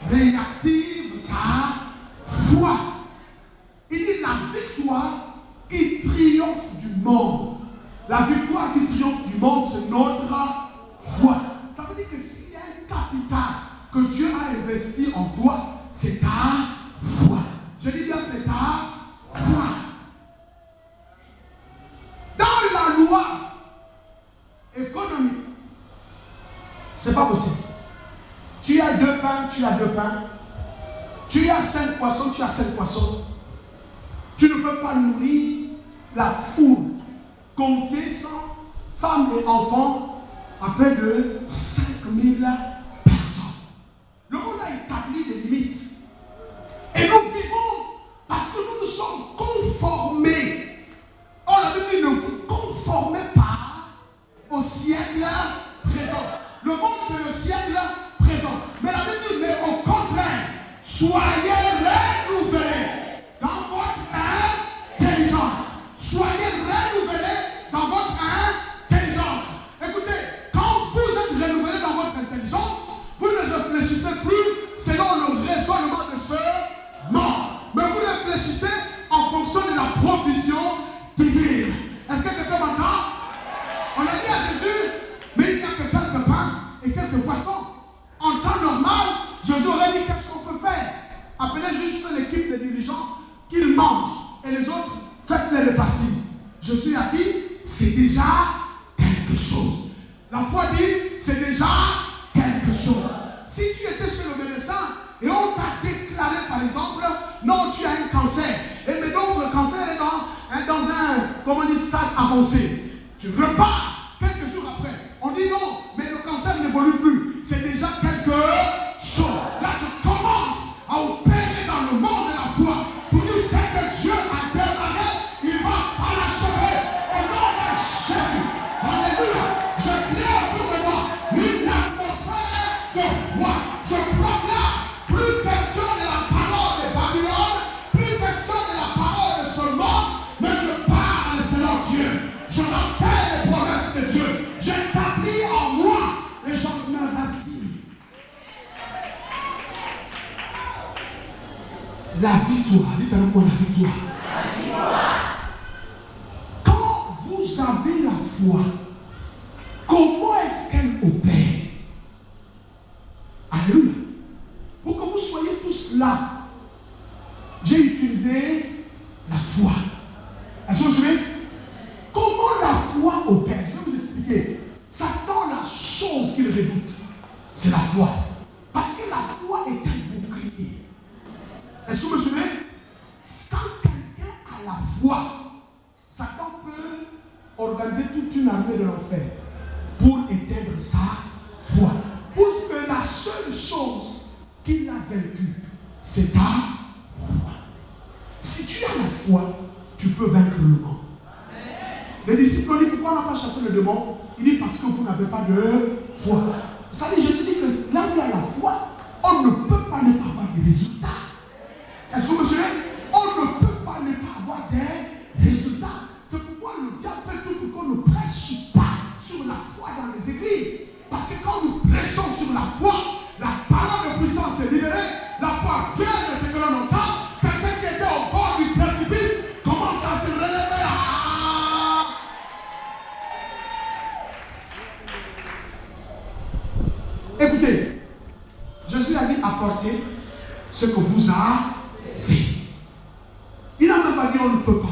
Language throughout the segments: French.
réactive ta foi. Il dit la victoire qui triomphe du monde. La victoire qui triomphe du monde, c'est notre foi. Ça veut dire que s'il y a un capital que Dieu a investi en toi, c'est ta foi. Je dis bien, c'est ta foi. Dans la loi économique, c'est pas possible. Tu as 2 pains, tu as 2 pains. Tu as 5 poissons, tu as 5 poissons. Tu ne peux pas nourrir la foule. Compter sans femmes et enfants à près de 5000 personnes. Le monde a établi des limites. Et nous vivons parce que nous nous sommes conformés. Or, la Bible dit ne vous conformez pas au siècle présent. Le monde c'est le siècle présent. Mais la Bible dit, mais au contraire, soyez renouvelés dans votre intelligence. Soyez renouvelés dans votre intelligence. Écoutez, quand vous êtes renouvelés dans votre intelligence, vous ne réfléchissez plus selon le raisonnement de ce monde. Mais vous réfléchissez en fonction de la provision divine. Est-ce que quelqu'un m'entend? On a dit à Jésus, mais il n'y a que quelques pains et quelques poissons. En temps normal, Jésus aurait dit qu'est-ce qu'on peut faire? Appelez juste l'équipe de dirigeants qu'ils mangent et les autres, faites-les répartir. Jésus a dit, c'est déjà quelque chose. La foi dit, c'est déjà quelque chose. Si tu étais chez le médecin et on t'a déclaré par exemple, non, tu as un cancer, et mais donc le cancer est dans un stade avancé. Tu repars quelques jours après. On dit non, mais le cancer n'évolue plus. C'est déjà quelque chose. Là, je commence à opérer dans le monde de la foi. Pour dire ce que Dieu a démarré, il va l'achever au nom de Jésus. Alléluia. Je crée autour de moi une atmosphère de foi. Je proclame plus question de la parole de Babylone, plus question de la parole de ce monde, mais je parle selon Dieu. Je rappelle les promesses de Dieu. J'établis en moi les changements d'acier. La victoire, dites-moi la victoire. Quand vous avez la foi, comment est-ce qu'elle opère? Alléluia. Pour que vous soyez tous là, j'ai utilisé la foi. Est-ce que vous savez comment la foi opère? Je vais vous expliquer. Satan, la chose qu'il redoute, c'est la foi. Parce que la foi est un bouclier. Est-ce que vous me suivez? Quand quelqu'un a la foi, Satan peut organiser toute une armée de l'enfer pour éteindre sa foi. Parce que la seule chose qu'il a vaincue, c'est ta foi. Si tu as la foi, tu peux vaincre le monde. Les disciples ont dit pourquoi on n'a pas chassé le démon? Il dit parce que vous n'avez pas de foi. Ça dit, Jésus dit que là où il y a la foi, on ne peut pas ne pas avoir des résultats. Est-ce que vous me suivez? On ne peut pas ne pas avoir des résultats. C'est pourquoi le diable fait tout pour qu'on ne prêche pas sur la foi dans les églises. Parce que quand nous prêchons sur la foi, la parole de puissance est libérée, la foi vient de ce que l'on entend. Quelqu'un qui était au bord du précipice commence à se relever. Écoutez, Jésus a dit apportez ce que vous avez. Il n'a même pas dit on ne peut pas.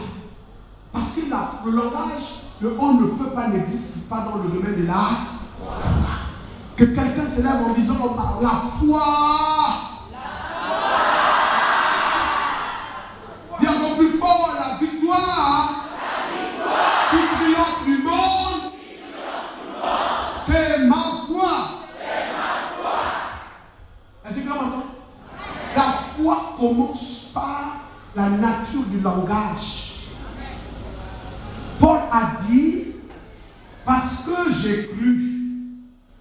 Parce que le langage de on ne peut pas n'existe pas dans le domaine de la foi. Que quelqu'un se lève en disant la foi. Il y a encore plus fort la victoire. Qui triomphe du monde. C'est ma foi. Est-ce que vous m'entendez? La foi commence par la nature du langage. Paul a dit, parce que j'ai cru,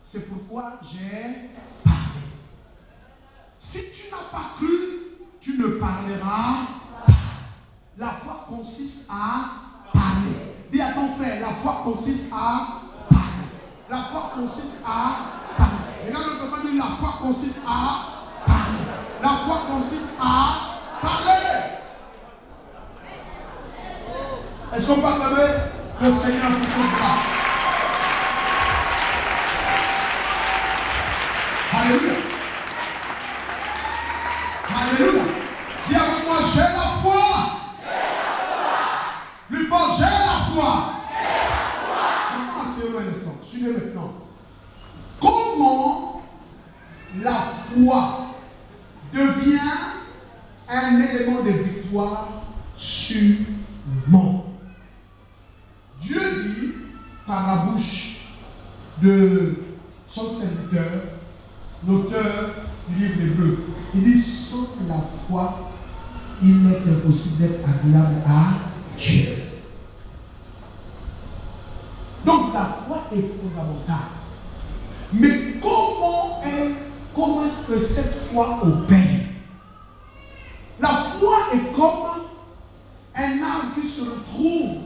c'est pourquoi j'ai parlé. Si tu n'as pas cru, tu ne parleras pas. La foi consiste à parler. Dis à ton frère, la foi consiste à parler. La foi consiste à parler. Regarde l'autre personne, dit la foi consiste à parler. La foi consiste à parler. Est-ce qu'on peut acclamer le Seigneur pour cette grâce? Alléluia. Alléluia. Dis avec moi, j'ai la foi. Plus fort, j'ai la foi. Maintenant, asseyez-vous un instant. Suivez maintenant. Comment la foi devient un élément de victoire sur le monde? Dieu dit par la bouche de son serviteur, l'auteur du livre Hébreu, il dit sans la foi, il est impossible d'être agréable à Dieu. Donc la foi est fondamentale. Mais comment est-ce que cette foi opère? La foi est comme un arbre qui se retrouve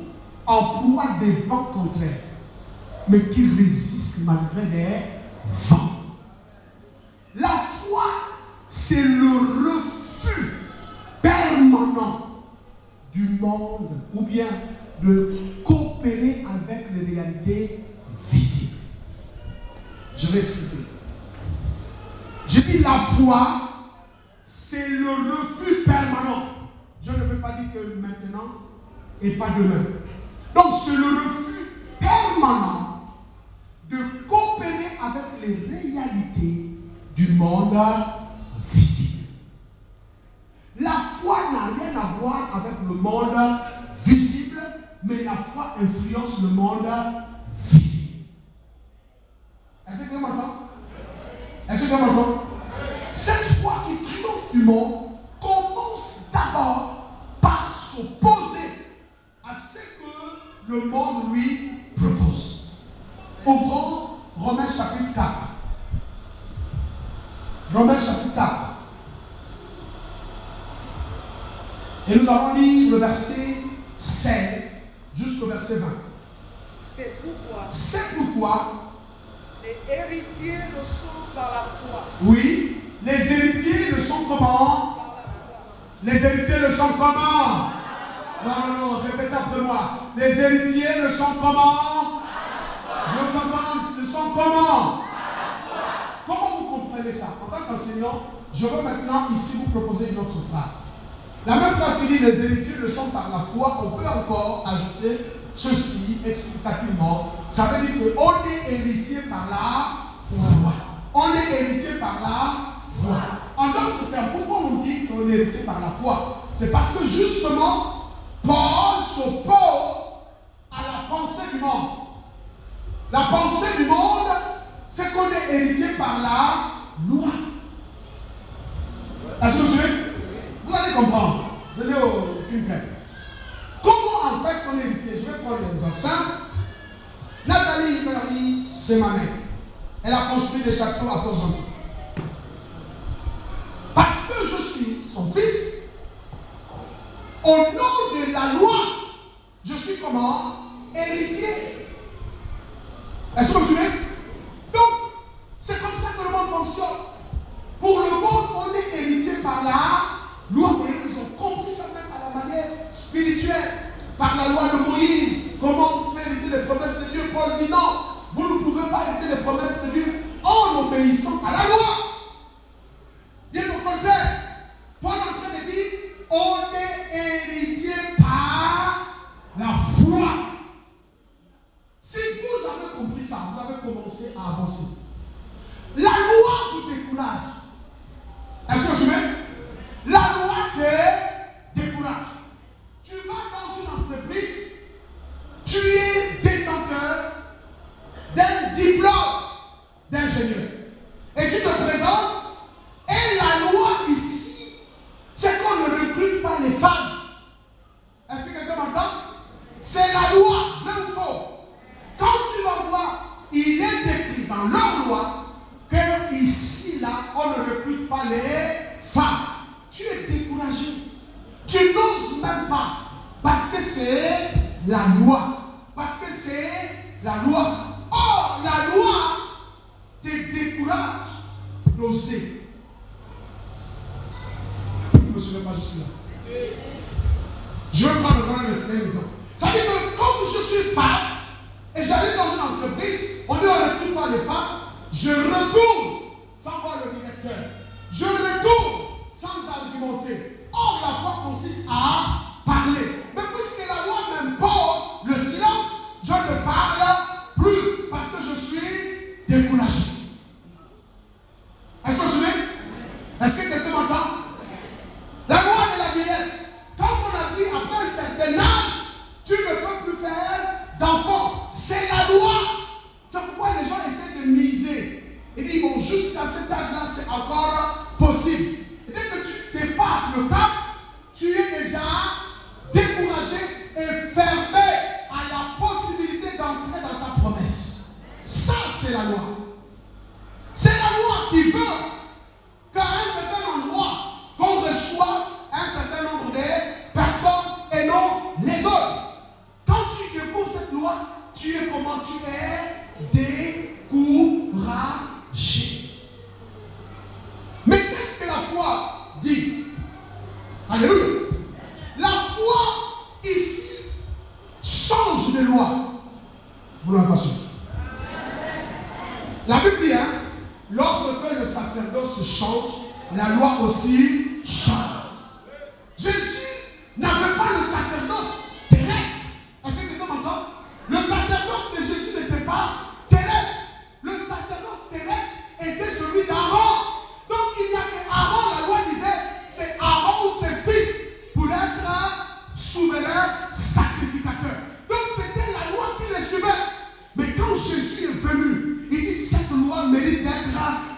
en proie des vents contraires, mais qui résiste malgré les vents. La foi, c'est le refus permanent du monde, ou bien de coopérer avec les réalités visibles. Je vais expliquer. Je dis la foi, c'est le refus permanent. Je ne veux pas dire que maintenant et pas demain. Donc c'est le refus permanent de coopérer avec les réalités du monde visible. La foi n'a rien à voir avec le monde visible, mais la foi influence le monde visible. Est-ce que vous m'entendez? Est-ce que vous m'entendez? Cette foi qui triomphe du monde commence d'abord par s'opposer à ce que le monde lui propose. Ouvrons Romains chapitre 4. Romains chapitre 4. Et nous allons lire le verset 16 jusqu'au verset 20. C'est pourquoi les héritiers le sont par la foi. Oui, les héritiers le sont comment? Les héritiers le sont comment? Non, répétez après moi. Les héritiers le sont comment? Je vous entends, le sont comment? Comment vous comprenez ça? En tant qu'enseignant, je veux maintenant ici vous proposer une autre phrase. La même phrase qui dit les héritiers le sont par la foi, on peut encore ajouter ceci explicativement. Ça veut dire qu'on est héritier par la foi. On est héritier par la foi. En d'autres termes, pourquoi on dit qu'on est héritier par la foi? C'est parce que justement, Paul s'oppose à la pensée du monde. La pensée du monde, c'est qu'on est héritier par la loi. Est-ce que vous suivez? Vous allez comprendre. Je l'ai une crainte. Comment en fait on est héritier? Je vais prendre l'exemple simple. Nathalie Marie Semanet, elle a construit des châteaux à Port-Gentil. Parce que je suis son fils, au nom de la loi, je suis comment? Héritier. Est-ce que vous suivez? Donc, c'est comme ça que le monde fonctionne. Pour le monde, on est héritier par la loi. Et ils ont compris ça même à la manière spirituelle. Par la loi de Moïse. Comment on peut hériter les promesses de Dieu? Paul dit non. Vous ne pouvez pas hériter les promesses de Dieu en obéissant à la loi. Bien au contraire. Paul est en train de dire on est héritier par la foi. Si vous avez compris ça, vous avez commencé à avancer. La loi vous décourage. Est-ce que vous suivez? La loi te décourage. Tu vas dans une entreprise, tu es détenteur d'un diplôme d'ingénieur. Et tu te présentes, et la loi ici, c'est qu'on ne recrute pas les femmes. Est-ce que quelqu'un m'entend? C'est la loi, vrai ou faux? Quand tu vas voir, il est écrit dans leur loi que ici, là, on ne recrute pas les femmes. Tu es découragé. Tu n'oses même pas. Parce que c'est la loi. Parce que c'est la loi. Or, la loi te décourage d'oser. Vous ne me suivez pas, je suis là. Je vais prendre un exemple. Ça veut dire que comme je suis femme, et j'arrive dans une entreprise, on ne recrute pas les femmes, je retourne sans voir le directeur. Je retourne sans argumenter. Or, la foi consiste à parler. Mais puisque la loi m'impose le silence, je ne parle plus parce que je suis découragé. Est-ce que vous savez? Est-ce que quelqu'un m'entend? La loi de la vieillesse. Quand on a dit après un certain âge, tu ne peux plus faire d'enfant. C'est la loi. C'est pourquoi les gens essaient de miser. Ils disent, bon, jusqu'à cet âge-là, c'est encore possible. Et dès que tu dépasses le cap, tu es déjà découragé et fermé à la possibilité d'entrer dans ta promesse. Ça, c'est la loi. C'est la loi qui veut qu'à un certain endroit, qu'on reçoive un certain nombre de personnes et non les autres. Quand tu découvres cette loi, tu es comment? Tu es découragé. Mais qu'est-ce que la foi dit? Alléluia. La foi ici change de loi. Vous l'avez pas su. La Bible dit, lorsque le sacerdoce change, la loi aussi change. Jésus n'avait pas le sacerdoce terrestre. Est-ce que quelqu'un m'entend? Le sacerdoce de Jésus n'était pas terrestre. Le sacerdoce terrestre était celui d'Aaron. Donc il n'y a que Aaron, la loi disait, c'est Aaron ou ses fils pour être souverain sacrificateur. Donc c'était la loi qui les suivait. Mais quand Jésus est venu, il dit cette loi mérite d'être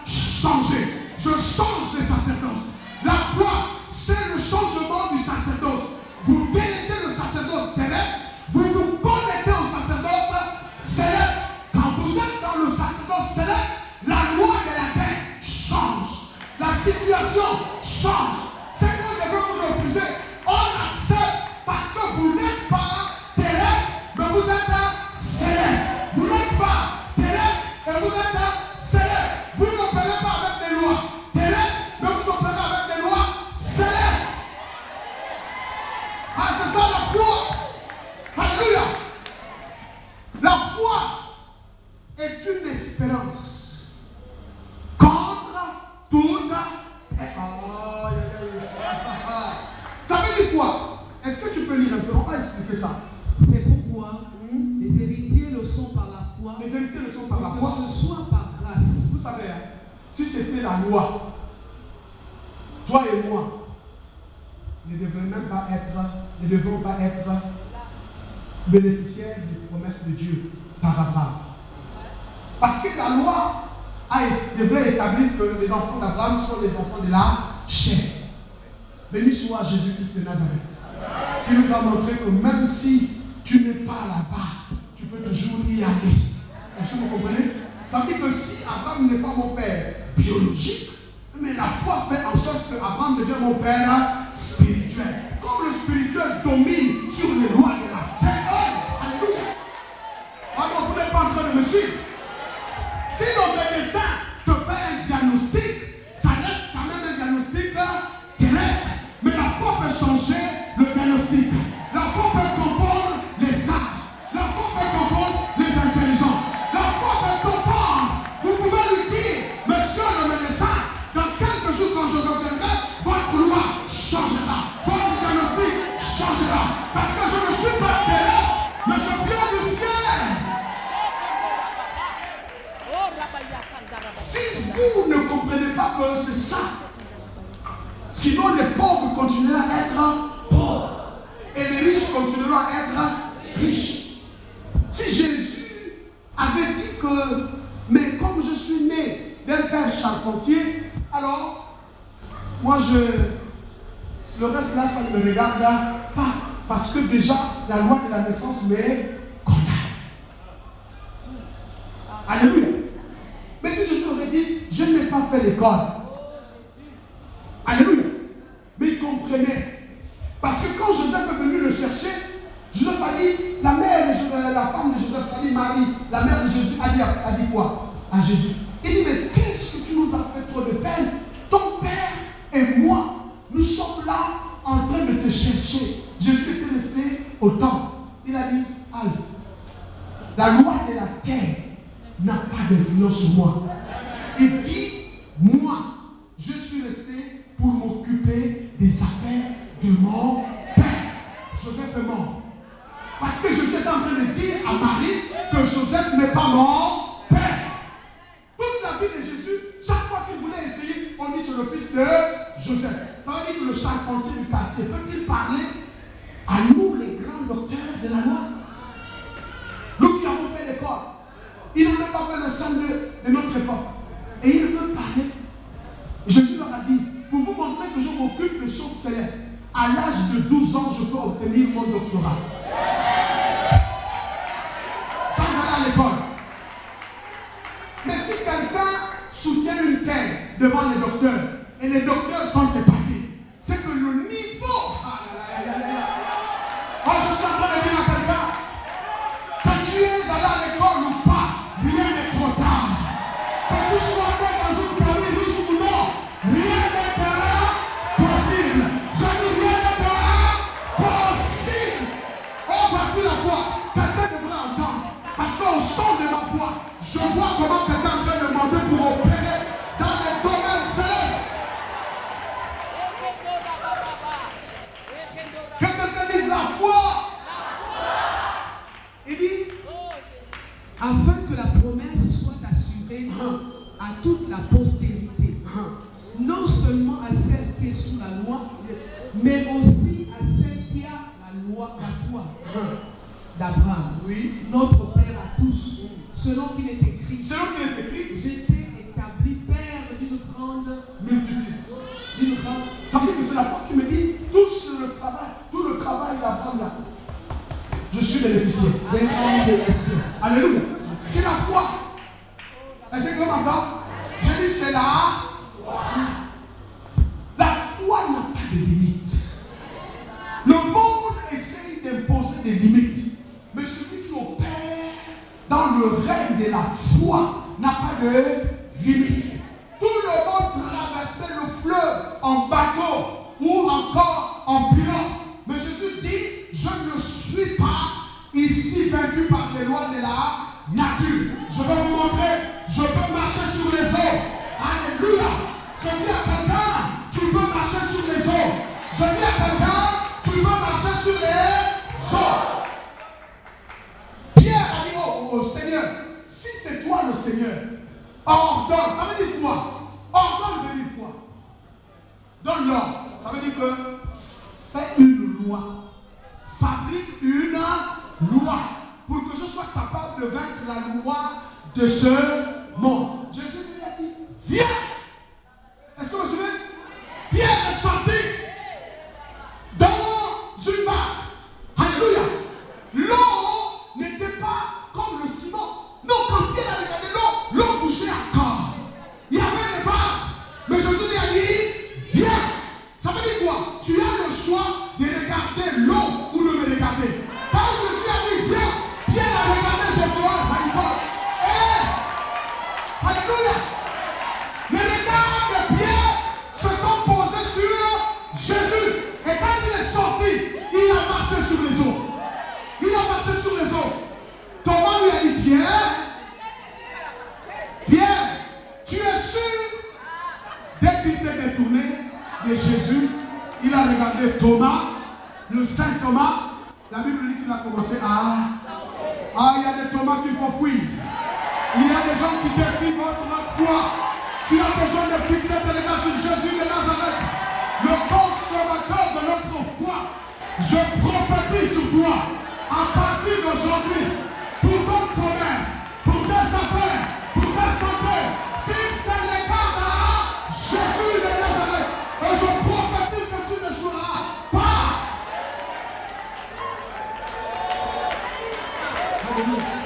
changée. Je change de sacerdoce. La foi, c'est le changement du sacerdoce. Vous délaissez le sacerdoce terrestre, vous vous connectez au sacerdoce céleste. Quand vous êtes dans le sacerdoce céleste, la loi de la terre change. La situation change. C'est quoi que vous refusez? On accepte parce que vous n'êtes pas terrestre, mais vous êtes céleste. Vous n'êtes pas terrestre et vous êtes céleste. Vous n'opérez pas avec des lois terrestres, mais vous opérez avec des lois célestes. Ah, c'est ça la foi. Alléluia. La foi est une espérance contre toute. Ça veut dire quoi? Est-ce que tu peux lire un peu? On va expliquer ça. C'est pourquoi les héritiers le sont par la foi. Les héritiers le sont par la foi. Que ce soit par grâce. Vous savez, si c'était la loi, toi et moi ne devons pas être bénéficiaires des promesses de Dieu par Abraham. Parce que la loi devrait établir que les enfants d'Abraham sont les enfants de la chair. Béni soit Jésus-Christ de Nazareth, qui nous a montré que même si tu n'es pas là-bas, tu peux toujours y aller. Est-ce que vous comprenez? Ça veut dire que si Abraham n'est pas mon père biologique, mais la foi fait en sorte que Abraham devient mon père spirituel. Comme le spirituel domine sur les lois de la terre. Alléluia. Alors vous n'êtes pas en train de me suivre. Si le médecin te fait un diagnostic, ça reste quand même un diagnostic terrestre. Mais la foi peut changer le diagnostic. La foi peut confondre les sages. La foi peut confondre les intelligents. La foi peut confondre. Vous pouvez lui dire, monsieur le médecin, dans quelques jours quand je reviendrai, votre loi changera. Votre diagnostic changera. Parce que je ne suis pas terrestre, mais je viens du ciel. Si vous ne comprenez pas que c'est ça, sinon les pauvres continueront à être pauvres et les riches continueront à être riches. Si Jésus avait dit que, mais comme je suis né d'un père charpentier, alors moi le reste là, ça ne me regarde pas. Parce que déjà, la loi de la naissance m'est condamnée. Alléluia. Mais si Jésus aurait dit, je n'ai pas fait l'école. Alléluia. Mais il comprenait. Parce que quand Joseph est venu le chercher, Joseph a dit, la femme de Joseph, c'est Marie, la mère de Jésus, a dit quoi à Jésus? Il dit, mais qu'est-ce que tu nous as fait trop de peine? Ton père et moi, nous sommes chercher. Jésus était resté au temple. Il a dit, allez, la loi de la terre n'a pas d'influence sur moi. Il dit, moi, je suis resté pour m'occuper des affaires de mon Père. Joseph est mort. Parce que Jésus est en train de dire à Marie que Joseph n'est pas mon Père. Toute la vie de Jésus, chaque fois qu'il voulait essayer, on dit c'est le fils de Joseph. Ça veut dire que le charpentier du quartier peut-il parler à nous, les grands docteurs de la loi? Nous qui avons fait l'école, ils n'ont même pas fait le sang de notre époque. Et ils veulent parler. Jésus leur a dit, pour vous montrer que je m'occupe de choses célestes, à l'âge de 12 ans, je peux obtenir mon doctorat. Sans aller à l'école. Mais si quelqu'un soutient une thèse devant les docteurs, et les docteurs sont épatés, c'est que le niveau... Oh, je suis en train de dire à quelqu'un, que tu es allé à l'école ou pas, rien n'est trop tard. Que tu sois né dans une famille riche ou non, rien n'est possible. Je dis rien n'est possible. Oh, voici la foi. Quelqu'un devrait entendre. Parce qu'au son de ma voix, je vois comment quelqu'un est en train de monter pour opérer dans les domaines célestes. Que quelqu'un dise la foi. Il dit, afin que la promesse soit assurée à toute la postérité, non seulement à celle qui est sous la loi, mais aussi à celle qui a la loi, la foi d'Abraham, oui, notre Père à tous, selon qu'il est écrit, j'étais établi Père d'une grande multitude. Ça veut dire que c'est la foi qui me dit tout le travail d'Abraham là. Je suis bénéficiaire. Alléluia. C'est la foi. Est-ce que vous m'entendez? Je dis c'est la foi. La foi n'a pas de limite. Le monde essaye d'imposer des limites. Mais celui qui opère dans le règne de la foi n'a pas de limite. Tout le monde traversait le fleuve en bateau ou encore en pilote. Mais Jésus dit, je ne suis pas ici vaincu par les lois de la nature. Je vais vous montrer, je peux marcher sur les eaux. Alléluia. Je dis à quelqu'un, tu peux marcher sur les eaux. Je dis à quelqu'un, tu peux marcher sur les eaux. Pierre a dit, oh Seigneur, si c'est toi le Seigneur, ordonne. Ça veut dire quoi? Ordonne veut dire quoi? Donne l'ordre. Ça veut dire que fais une loi. Fabrique une loi pour que je sois capable de vaincre la loi de ce monde. Jésus lui a dit, viens. Est-ce que vous suivez? Pierre est sorti dans une barque. Alléluia. L'eau n'était pas comme le ciment. Non, quand Pierre a regardé l'eau, l'eau bougeait encore. Il y avait des vagues. Mais Jésus lui a dit, viens. Ça veut dire quoi? Tu as le choix de regarder l'eau ou de me regarder. Quand Jésus a dit viens, Pierre a regardé Jésus à l'école. Alléluia. Les regards de Pierre se sont posés sur Jésus. Et quand il est sorti, il a marché sur les eaux. Il a marché sur les eaux. Thomas lui a dit Pierre, tu es sûr? Dès qu'il s'est détourné de Jésus, il a regardé Thomas, le Saint Thomas. La Bible dit qu'il a commencé à... il y a des Thomas qu'il faut fuir. Il y a des gens qui défient votre foi. Tu as besoin de fixer tes regards sur Jésus de Nazareth, le consommateur de notre foi. Je prophétise sur toi, à partir d'aujourd'hui, pour ton commerce, pour tes affaires, pour ta santé, fixe tes regards à Jésus de Nazareth. Et je prophétise que tu ne joueras pas. Alléluia.